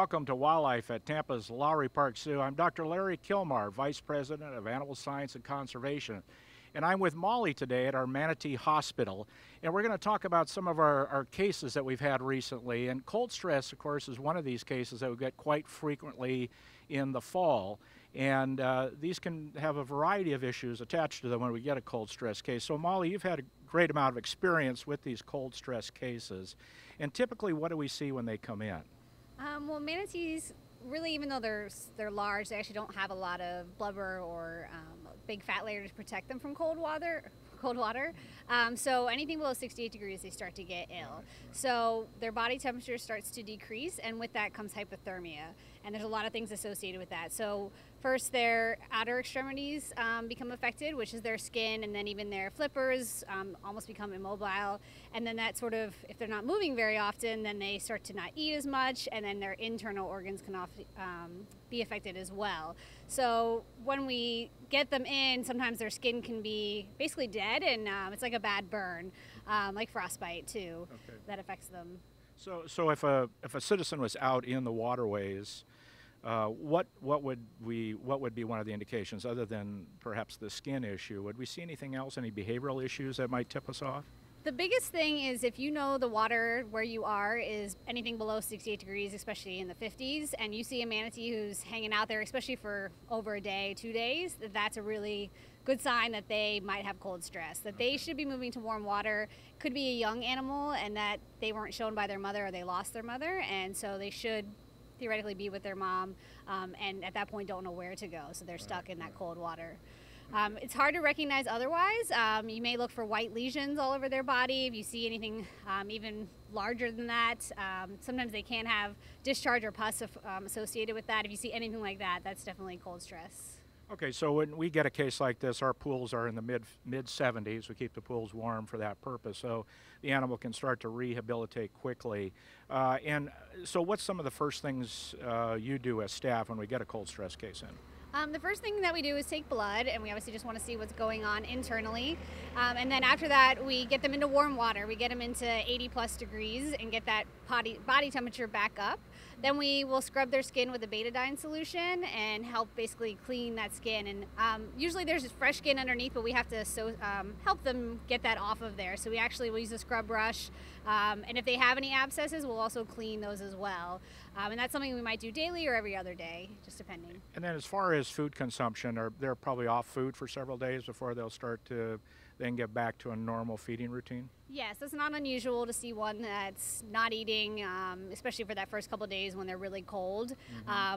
Welcome to Wildlife at Tampa's Lowry Park Zoo. I'm Dr. Larry Killmar, Vice President of Animal Science and Conservation. And I'm with Molly today at our Manatee Hospital. And we're going to talk about some of our cases that we've had recently. And cold stress, of course, is one of these cases that we get quite frequently in the fall. And these can have a variety of issues attached to them when we get a cold stress case. So Molly, you've had a great amount of experience with these cold stress cases. And typically, what do we see when they come in? Well, manatees, really, even though they're large, they actually don't have a lot of blubber or big fat layer to protect them from cold water. So anything below 68 degrees, they start to get ill. So their body temperature starts to decrease, and with that comes hypothermia. And there's a lot of things associated with that. So first, their outer extremities become affected, which is their skin, and then even their flippers almost become immobile. And then that sort of, if they're not moving very often, then they start to not eat as much, and then their internal organs can often be affected as well. So when we get them in, sometimes their skin can be basically dead, and it's like a bad burn, like frostbite too, that affects them. So if a citizen was out in the waterways, what would be one of the indications other than perhaps the skin issue? Would we see anything else, any behavioral issues that might tip us off? The biggest thing is if you know the water where you are is anything below 68 degrees, especially in the 50s, and you see a manatee who's hanging out there, especially for over a day, 2 days, that's a really good sign that they might have cold stress, that they should be moving to warm water. Could be a young animal and that they weren't shown by their mother or they lost their mother, and so they should theoretically be with their mom, and at that point don't know where to go, so they're stuck in that cold water. It's hard to recognize otherwise. You may look for white lesions all over their body. If you see anything even larger than that, sometimes they can have discharge or pus associated with that. If you see anything like that, that's definitely cold stress. Okay, so when we get a case like this, our pools are in the mid 70s. We keep the pools warm for that purpose, so the animal can start to rehabilitate quickly. And so what's some of the first things you do as staff when we get a cold stress case in? The first thing that we do is take blood, and we obviously just want to see what's going on internally. And then after that, we get them into warm water. We get them into 80 plus degrees and get that body temperature back up. Then we will scrub their skin with a betadine solution and help basically clean that skin. And usually there's fresh skin underneath, but we have to help them get that off of there. So we actually will use a scrub brush. And if they have any abscesses, we'll also clean those as well. And that's something we might do daily or every other day, just depending. And then as far as food consumption, they're probably off food for several days before they'll start to then get back to a normal feeding routine? Yes, it's not unusual to see one that's not eating, especially for that first couple of days when they're really cold.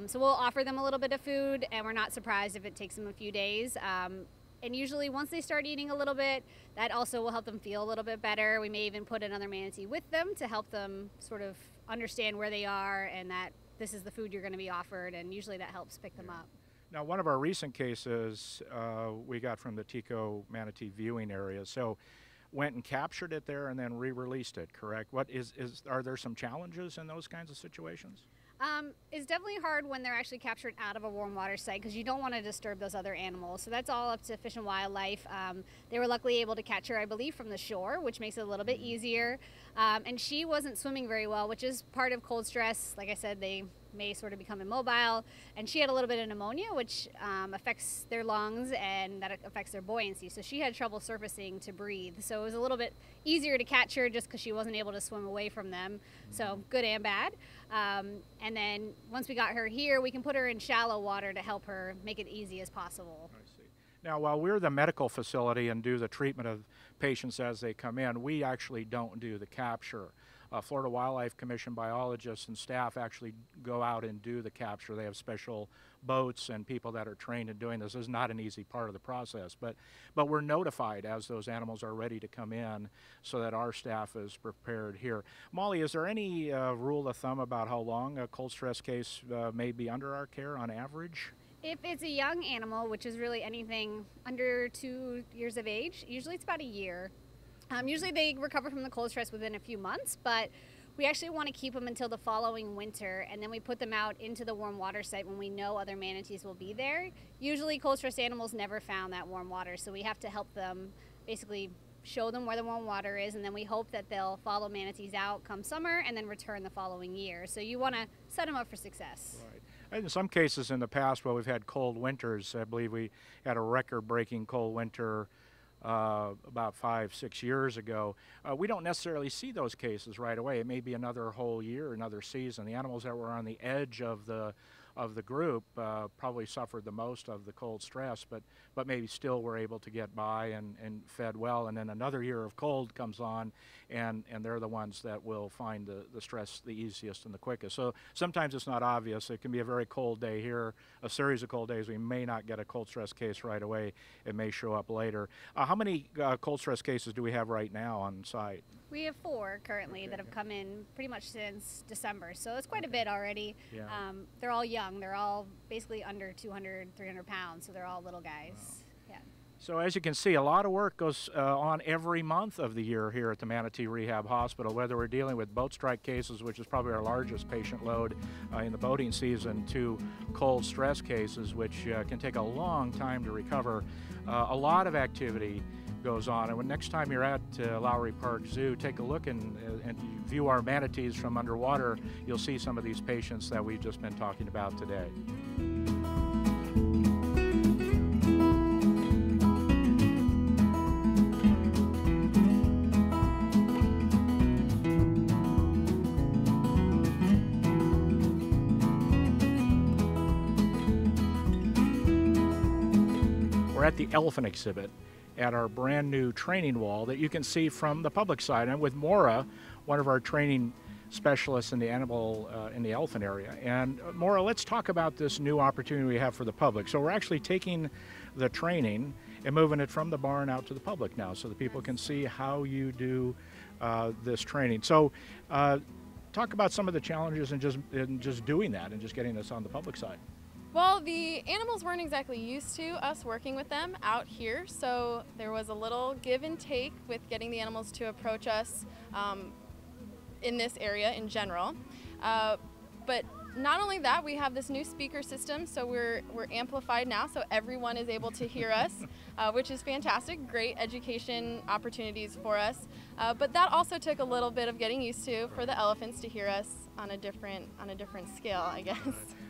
So we'll offer them a little bit of food, and we're not surprised if it takes them a few days. And usually once they start eating a little bit, that also will help them feel a little bit better. We may even put another manatee with them to help them sort of understand where they are and that this is the food you're going to be offered, and usually that helps pick them up. Now, one of our recent cases we got from the Tico manatee viewing area, so went and captured it there and then re-released it, correct? Are there some challenges in those kinds of situations? It's definitely hard when they're actually captured out of a warm water site because you don't want to disturb those other animals. So that's all up to Fish and Wildlife. They were luckily able to catch her, I believe, from the shore, which makes it a little bit easier. And she wasn't swimming very well, which is part of cold stress. Like I said, they may sort of become immobile, and she had a little bit of pneumonia, which affects their lungs, and that affects their buoyancy. So she had trouble surfacing to breathe. So it was a little bit easier to catch her just because she wasn't able to swim away from them. So good and bad. And then once we got her here, we can put her in shallow water to help her make it easy as possible. I see. Now, while we're the medical facility and do the treatment of patients as they come in, we actually don't do the capture. Florida Wildlife Commission biologists and staff actually go out and do the capture. They have special boats and people that are trained in doing this. This is not an easy part of the process, but we're notified as those animals are ready to come in so that our staff is prepared here. Molly, is there any rule of thumb about how long a cold stress case may be under our care on average? If it's a young animal, which is really anything under 2 years of age, usually it's about a year. Usually they recover from the cold stress within a few months, but we actually want to keep them until the following winter, and then we put them out into the warm water site when we know other manatees will be there. Usually cold stress animals never found that warm water, so we have to help them basically show them where the warm water is, and then we hope that they'll follow manatees out come summer and then return the following year. So you want to set them up for success. Right. In some cases in the past, where we've had cold winters, I believe we had a record-breaking cold winter about 5-6 years ago. We don't necessarily see those cases right away. It may be another whole year, another season. The animals that were on the edge of the group probably suffered the most of the cold stress, but maybe still were able to get by and fed well. And then another year of cold comes on, and they're the ones that will find the stress the easiest and the quickest. So sometimes it's not obvious. It can be a very cold day here, a series of cold days. We may not get a cold stress case right away. It may show up later. How many cold stress cases do we have right now on site? We have 4 currently that have come in pretty much since December, so it's quite a bit already. Yeah. They're all young. They're all basically under 200, 300 pounds, so they're all little guys. Wow. Yeah. So as you can see, a lot of work goes on every month of the year here at the Manatee Rehab Hospital, whether we're dealing with boat strike cases, which is probably our largest patient load in the boating season, to cold stress cases, which can take a long time to recover. A lot of activity goes on, and when next time you're at Lowry Park Zoo, take a look and view our manatees from underwater. You'll see some of these patients that we've just been talking about today. We're at the elephant exhibit at our brand new training wall that you can see from the public side, and with Maura, one of our training specialists in the elephant area. And Maura, let's talk about this new opportunity we have for the public. So we're actually taking the training and moving it from the barn out to the public now, so that people can see how you do this training. So talk about some of the challenges in just doing that and just getting this on the public side. Well, the animals weren't exactly used to us working with them out here, so there was a little give and take with getting the animals to approach us in this area in general. But not only that, we have this new speaker system, so we're amplified now, so everyone is able to hear us, which is fantastic. Great education opportunities for us. But that also took a little bit of getting used to for the elephants to hear us on a different scale, I guess.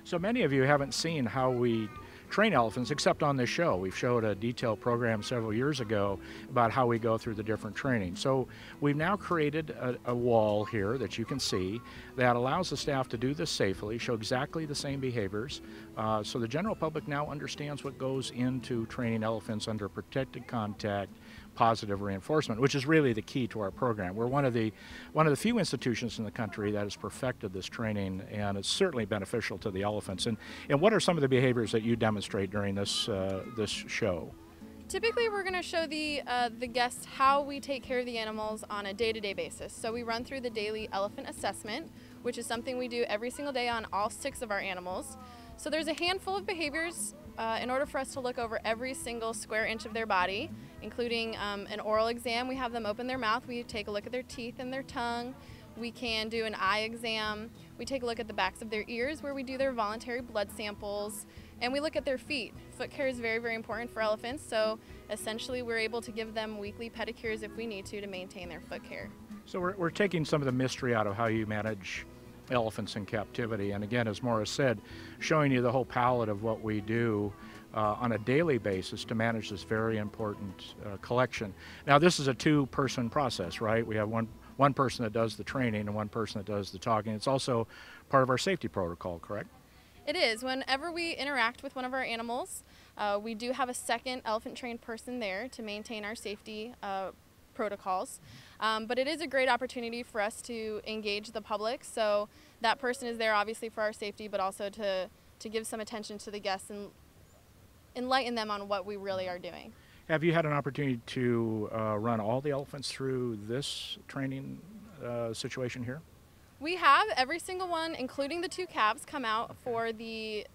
So many of you haven't seen how we train elephants except on this show. We've showed a detailed program several years ago about how we go through the different training. So we've now created a wall here that you can see that allows the staff to do this safely, show exactly the same behaviors, so the general public now understands what goes into training elephants under protected contact, positive reinforcement, which is really the key to our program. We're one of the few institutions in the country that has perfected this training, and it's certainly beneficial to the elephants. And what are some of the behaviors that you demonstrate during this this show? Typically, we're going to show the guests how we take care of the animals on a day-to-day basis. So we run through the daily elephant assessment, which is something we do every single day on all 6 of our animals. So there's a handful of behaviors in order for us to look over every single square inch of their body, including an oral exam. We have them open their mouth. We take a look at their teeth and their tongue. We can do an eye exam. We take a look at the backs of their ears, where we do their voluntary blood samples. And we look at their feet. Foot care is very, very important for elephants, so essentially we're able to give them weekly pedicures if we need to maintain their foot care. So we're taking some of the mystery out of how you manage elephants in captivity, and again, as Maura said, showing you the whole palette of what we do on a daily basis to manage this very important collection. Now, this is a 2-person process, right? We have one person that does the training and one person that does the talking. It's also part of our safety protocol, correct? It is. Whenever we interact with one of our animals, we do have a second elephant-trained person there to maintain our safety protocols. But it is a great opportunity for us to engage the public. So that person is there obviously for our safety, but also to give some attention to the guests and enlighten them on what we really are doing. Have you had an opportunity to run all the elephants through this training situation here? We have. Every single one, including the 2 calves, come out for the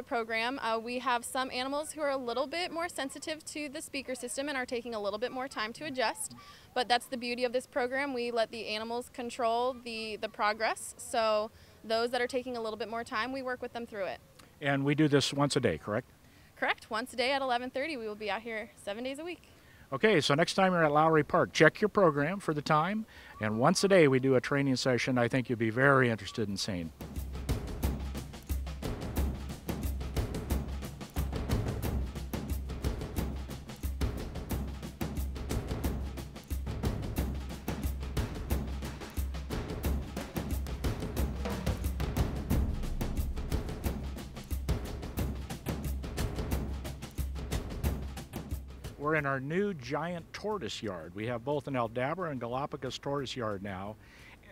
program. We have some animals who are a little bit more sensitive to the speaker system and are taking a little bit more time to adjust, but that's the beauty of this program. We let the animals control the progress, so those that are taking a little bit more time, we work with them through it. And we do this once a day, correct? Correct. Once a day at 11:30. We will be out here 7 days a week. Okay, so next time you're at Lowry Park, check your program for the time, and once a day we do a training session I think you'll be very interested in seeing. We're in our new giant tortoise yard. We have both an Aldabra and Galapagos tortoise yard now,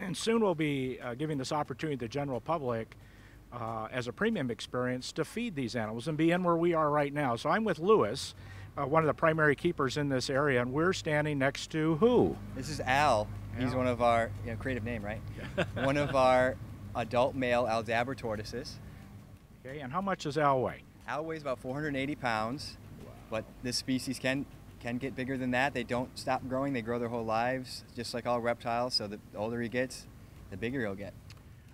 and soon we'll be giving this opportunity to the general public as a premium experience to feed these animals and be in where we are right now. So I'm with Lewis, one of the primary keepers in this area, and we're standing next to who? This is Al. He's Al. one of our, creative name, right? One of our adult male Aldabra tortoises. Okay, and how much does Al weigh? Al weighs about 480 pounds. But this species can get bigger than that. They don't stop growing. They grow their whole lives, just like all reptiles. So the older he gets, the bigger he'll get.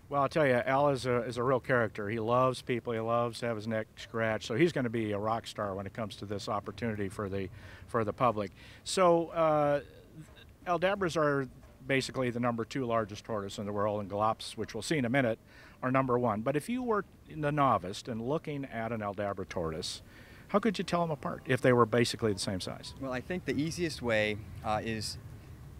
Well, I'll tell you, Al is a real character. He loves people. He loves to have his neck scratched. So he's going to be a rock star when it comes to this opportunity for the public. So Aldabras are basically the #2 largest tortoise in the world, and Galapagos, which we'll see in a minute, are #1. But if you were the novice and looking at an Aldabra tortoise, how could you tell them apart if they were basically the same size? Well, I think the easiest way is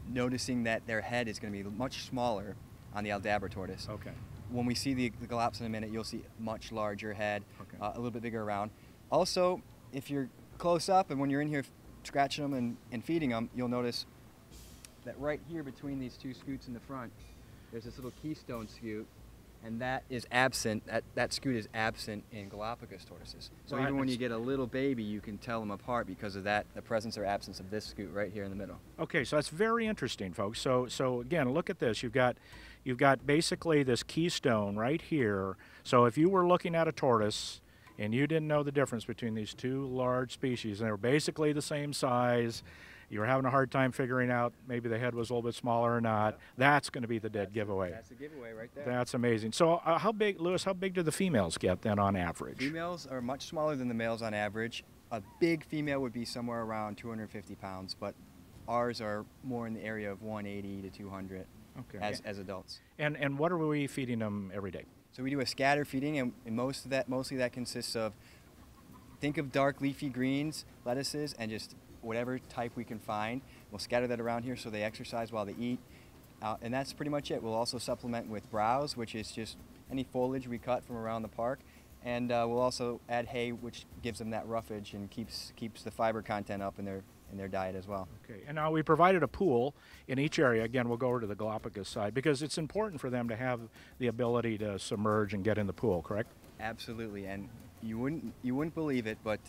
noticing that their head is going to be much smaller on the Aldabra tortoise. Okay. When we see the Galapagos in a minute, you'll see much larger head, Okay. a little bit bigger around. Also, if you're close up and when you're in here scratching them and feeding them, you'll notice that right here between these two scutes in the front, there's this little keystone scute, and that is absent. That scute is absent in Galapagos tortoises. So Well, even when you get a little baby, you can tell them apart because of that, the presence or absence of this scute right here in the middle. Okay, so that's very interesting, folks. So again, look at this. You've got basically this keystone right here. So if you were looking at a tortoise and you didn't know the difference between these two large species, and they were basically the same size, you were having a hard time figuring out maybe the head was a little bit smaller or not, that's going to be the dead giveaway. That's the giveaway right there. That's amazing. So how big, Lewis, how big do the females get then on average? Females are much smaller than the males on average. A big female would be somewhere around 250 pounds, but ours are more in the area of 180 to 200 as adults. And what are we feeding them every day? So we do a scatter feeding, and mostly that consists of, think of dark leafy greens, lettuces, and just whatever type we can find. We'll scatter that around here so they exercise while they eat. And that's pretty much it. We'll also supplement with browse, which is just any foliage we cut from around the park. And we'll also add hay, which gives them that roughage and keeps the fiber content up in their diet as well. Okay, and now we provided a pool in each area. Again, we'll go over to the Galapagos side because it's important for them to have the ability to submerge and get in the pool, correct? Absolutely, and you wouldn't believe it, but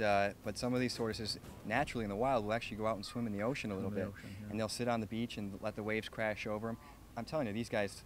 some of these tortoises naturally in the wild will actually go out and swim in the ocean a little bit, and they'll sit on the beach and let the waves crash over them. I'm telling you, these guys,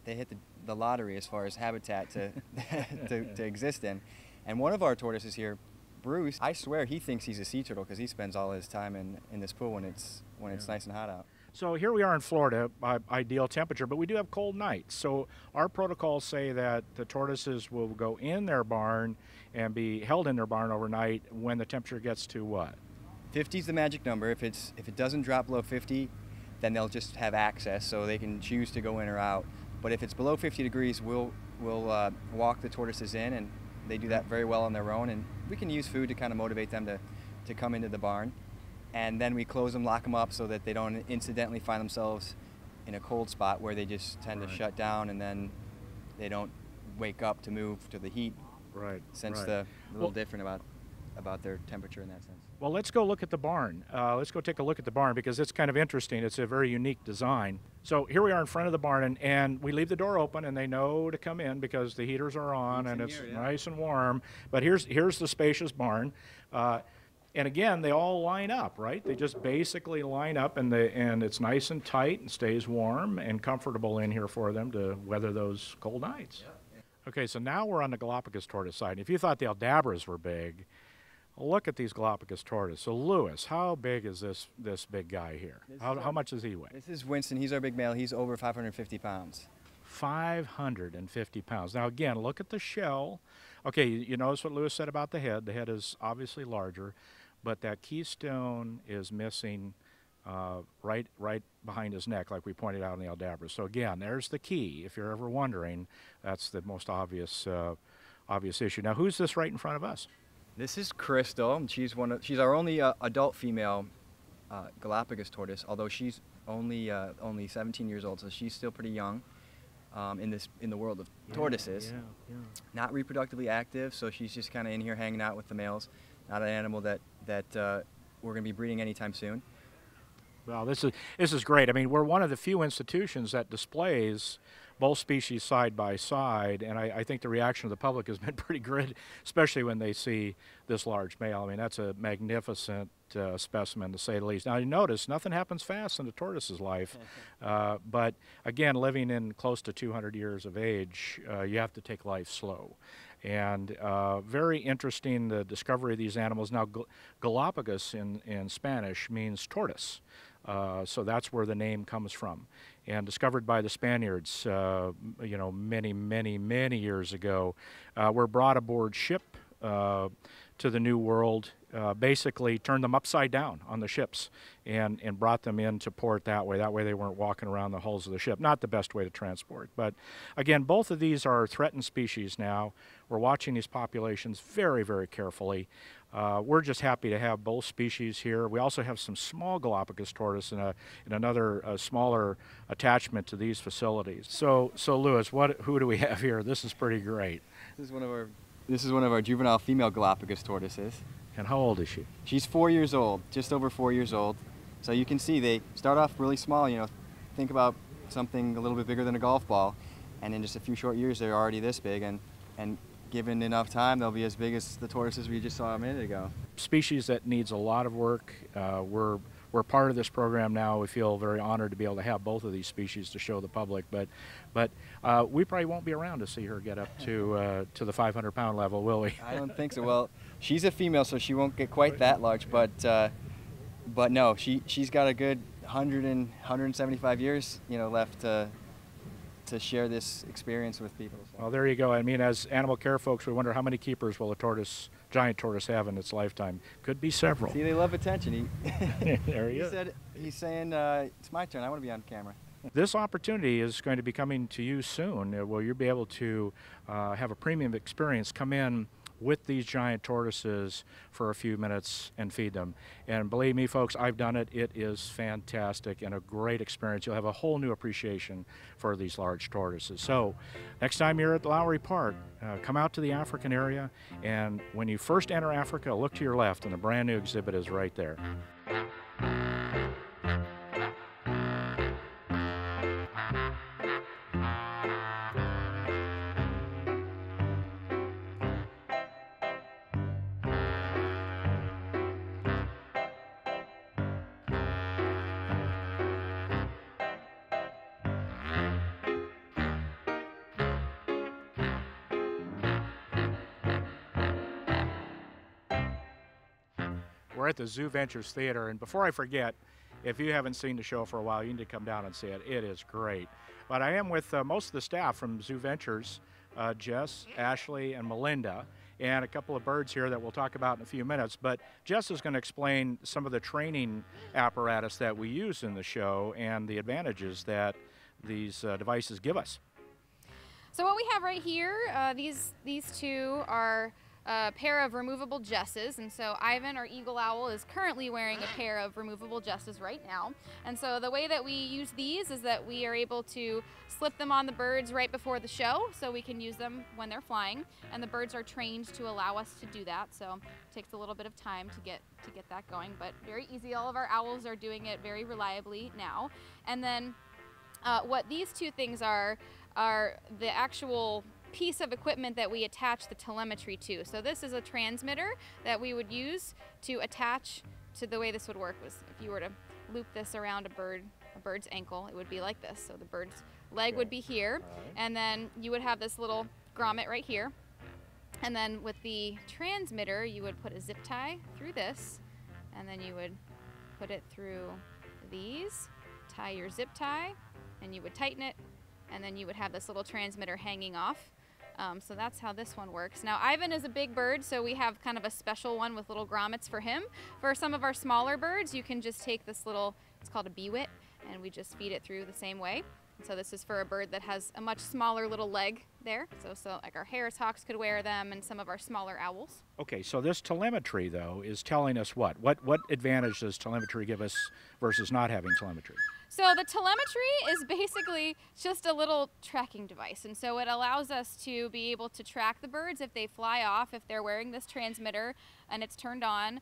they hit the lottery as far as habitat to exist in. And one of our tortoises here, Bruce, I swear he thinks he's a sea turtle because he spends all his time in this pool when it's nice and hot out. So here we are in Florida, ideal temperature, but we do have cold nights. So our protocols say that the tortoises will go in their barn and be held in their barn overnight when the temperature gets to what? 50 is the magic number. If it doesn't drop below 50, then they'll just have access, so they can choose to go in or out. But if it's below 50 degrees, we'll walk the tortoises in, and they do that very well on their own. And we can use food to kind of motivate them to come into the barn. And then we close them, lock them up so that they don't incidentally find themselves in a cold spot where they just tend to shut down, and then they don't wake up to move to the heat. Right. Sense a little different about their temperature in that sense. Well, let's go look at the barn. Let's go take a look at the barn because it's kind of interesting. It's a very unique design. So here we are in front of the barn, and we leave the door open, and they know to come in because the heaters are on and it's nice and warm. But here's the spacious barn. And again, they all line up, right? They just basically line up, and it's nice and tight and stays warm and comfortable in here for them to weather those cold nights. Yeah. Okay, so now we're on the Galapagos tortoise side. If you thought the Aldabras were big, look at these Galapagos tortoises. So Lewis, how big is this big guy here? How much does he weigh? This is Winston. He's our big male. He's over 550 pounds. 550 pounds. Now again, look at the shell. Okay, you notice what Lewis said about the head. The head is obviously larger. but that keystone is missing right behind his neck, like we pointed out in the Aldabra. So again, there's the key. If you're ever wondering, that's the most obvious issue. Now, who's this right in front of us? This is Crystal. She's our only adult female Galapagos tortoise, although she's only 17 years old, so she's still pretty young in the world of tortoises. Yeah. Not reproductively active, so she's just kind of in here hanging out with the males. Not an animal that we're going to be breeding anytime soon. Well, this is great. I mean, we're one of the few institutions that displays both species side by side, and I think the reaction of the public has been pretty good, especially when they see this large male. I mean, that's a magnificent specimen, to say the least. Now, you notice nothing happens fast in the tortoise's life, but again, living in close to 200 years of age, you have to take life slow. And very interesting, the discovery of these animals. Now, Galapagos in Spanish means tortoise. So that's where the name comes from, and discovered by the Spaniards, many years ago. Were brought aboard ship to the New World, basically turned them upside down on the ships and brought them into port that way. That way they weren't walking around the hulls of the ship. Not the best way to transport. But again, both of these are threatened species now. We're watching these populations very, very carefully. We're just happy to have both species here. We also have some small Galapagos tortoise in another smaller attachment to these facilities. So Louis, who do we have here? This is pretty great. This is one of our juvenile female Galapagos tortoises. And how old is she? She's 4 years old, just over 4 years old. So you can see they start off really small. Think about something a little bit bigger than a golf ball, and in just a few short years they're already this big, and given enough time, they'll be as big as the tortoises we just saw a minute ago. Species that needs a lot of work. We're part of this program now. We feel very honored to be able to have both of these species to show the public, but we probably won't be around to see her get up to the 500-pound level, will we? I don't think so. Well, she's a female, so she won't get quite that large, but no, she's got a good 175 years, left to share this experience with people. So. Well, there you go. I mean, as animal care folks, we wonder how many keepers will a giant tortoise have in its lifetime. Could be several. See, they love attention. There he is. He's saying, it's my turn. I want to be on camera. This opportunity is going to be coming to you soon, where you'll be able to have a premium experience, come in with these giant tortoises for a few minutes and feed them. And believe me, folks, I've done it. It is fantastic and a great experience. You'll have a whole new appreciation for these large tortoises. So next time you're at Lowry Park, come out to the African area, and when you first enter Africa, look to your left and the brand new exhibit is right there. We're at the ZooVentures Theatre, and before I forget, if you haven't seen the show for a while, you need to come down and see it. It is great. But I am with most of the staff from ZooVentures, Jess, Ashley, and Melinda, and a couple of birds here that we'll talk about in a few minutes. But Jess is going to explain some of the training apparatus that we use in the show and the advantages that these devices give us. So what we have right here, these two are a pair of removable jesses, and so Ivan, our eagle owl, is currently wearing a pair of removable jesses right now. And so the way that we use these is that we are able to slip them on the birds right before the show, so we can use them when they're flying, and the birds are trained to allow us to do that, so it takes a little bit of time to get that going, but very easy. All of our owls are doing it very reliably now. And then what these two things are the actual piece of equipment that we attach the telemetry to. So this is a transmitter that we would use to attach to the way this would work was if you were to loop this around a bird's ankle, it would be like this. So the bird's leg would be here, and then you would have this little grommet right here. And then with the transmitter, you would put a zip tie through this, and then you would put it through these, tie your zip tie, and you would tighten it, and then you would have this little transmitter hanging off. So that's how this one works. Now Ivan is a big bird, so we have kind of a special one with little grommets for him. For some of our smaller birds, you can just take this little, it's called a bewit, and we just feed it through the same way. So this is for a bird that has a much smaller little leg there. So like our Harris hawks could wear them, and some of our smaller owls. Okay, so this telemetry, though, is telling us what? What advantage does telemetry give us versus not having telemetry? So the telemetry is basically just a little tracking device, and so it allows us to be able to track the birds if they fly off. If they're wearing this transmitter and it's turned on,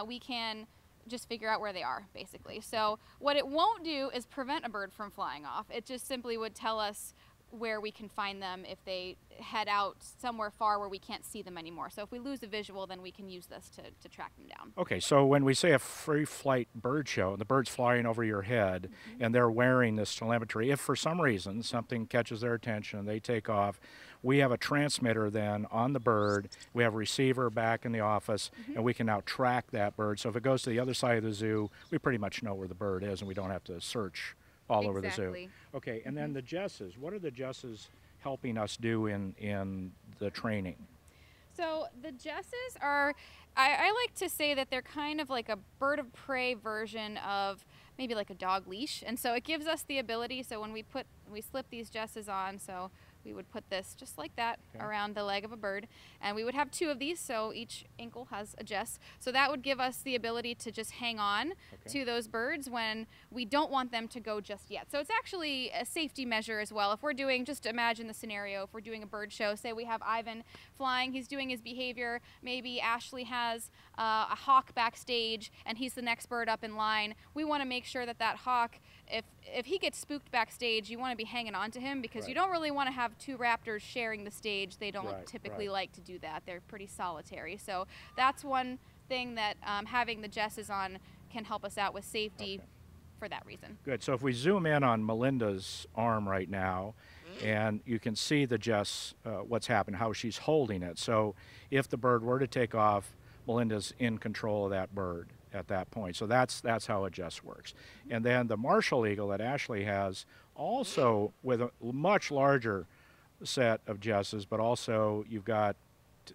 we can just figure out where they are, basically. So what it won't do is prevent a bird from flying off. It just simply would tell us where we can find them if they head out somewhere far where we can't see them anymore. So if we lose a visual, then we can use this to track them down. Okay, so when we say a free flight bird show, and the bird's flying over your head, and they're wearing this telemetry, if for some reason something catches their attention and they take off, we have a transmitter then on the bird, we have a receiver back in the office, and we can now track that bird. So if it goes to the other side of the zoo, we pretty much know where the bird is, and we don't have to search all over the zoo. Okay, and then the jesses, what are the jesses helping us do in the training? So the jesses are, I like to say that they're kind of like a bird of prey version of maybe like a dog leash. And so it gives us the ability, so when we slip these jesses on, so we would put this just like that around the leg of a bird, and we would have 2 of these, so each ankle has a jess. So that would give us the ability to just hang on to those birds when we don't want them to go just yet. So it's actually a safety measure as well. If we're doing, just imagine the scenario, if we're doing a bird show, say we have Ivan flying, he's doing his behavior, maybe Ashley has a hawk backstage and he's the next bird up in line. We want to make sure that that hawk, if he gets spooked backstage, you want to be hanging on to him, because you don't really want to have 2 raptors sharing the stage. They don't typically like to do that. They're pretty solitary. So that's one thing that having the jesses on can help us out with safety for that reason. Good. So if we zoom in on Melinda's arm right now, and you can see the jess, what's happened, how she's holding it. So if the bird were to take off, Melinda's in control of that bird at that point. So that's how a jess works. And then the Marshall eagle that Ashley has, also with a much larger set of jesses, but also you've got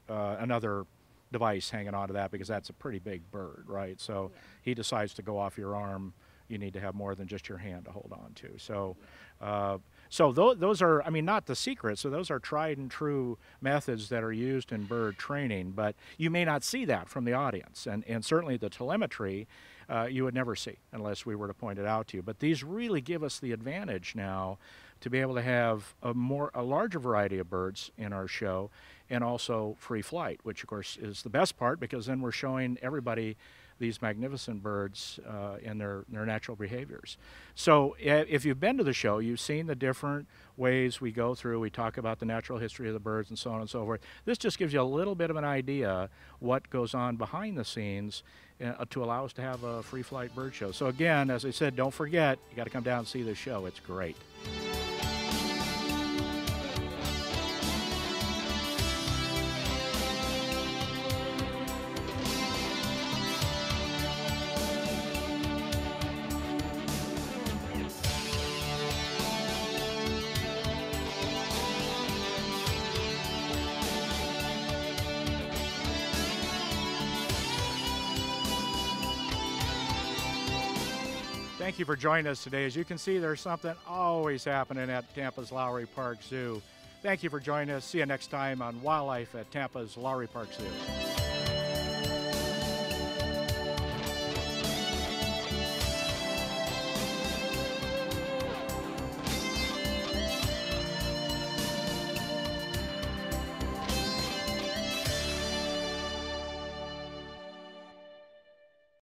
another device hanging onto that, because that's a pretty big bird, right? So he decides to go off your arm, you need to have more than just your hand to hold on to. So those are, I mean, not the secret, so those are tried and true methods that are used in bird training, but you may not see that from the audience, and certainly the telemetry you would never see unless we were to point it out to you. But these really give us the advantage now to be able to have a larger variety of birds in our show, and also free flight, which of course is the best part, because then we're showing everybody these magnificent birds in their natural behaviors. So if you've been to the show, you've seen the different ways we go through. We talk about the natural history of the birds and so on and so forth. This just gives you a little bit of an idea what goes on behind the scenes to allow us to have a free flight bird show. So again, as I said, don't forget, you got to come down and see this show. It's great. Thank you for joining us today. As you can see, there's something always happening at Tampa's Lowry Park Zoo. Thank you for joining us. See you next time on Wildlife at Tampa's Lowry Park Zoo.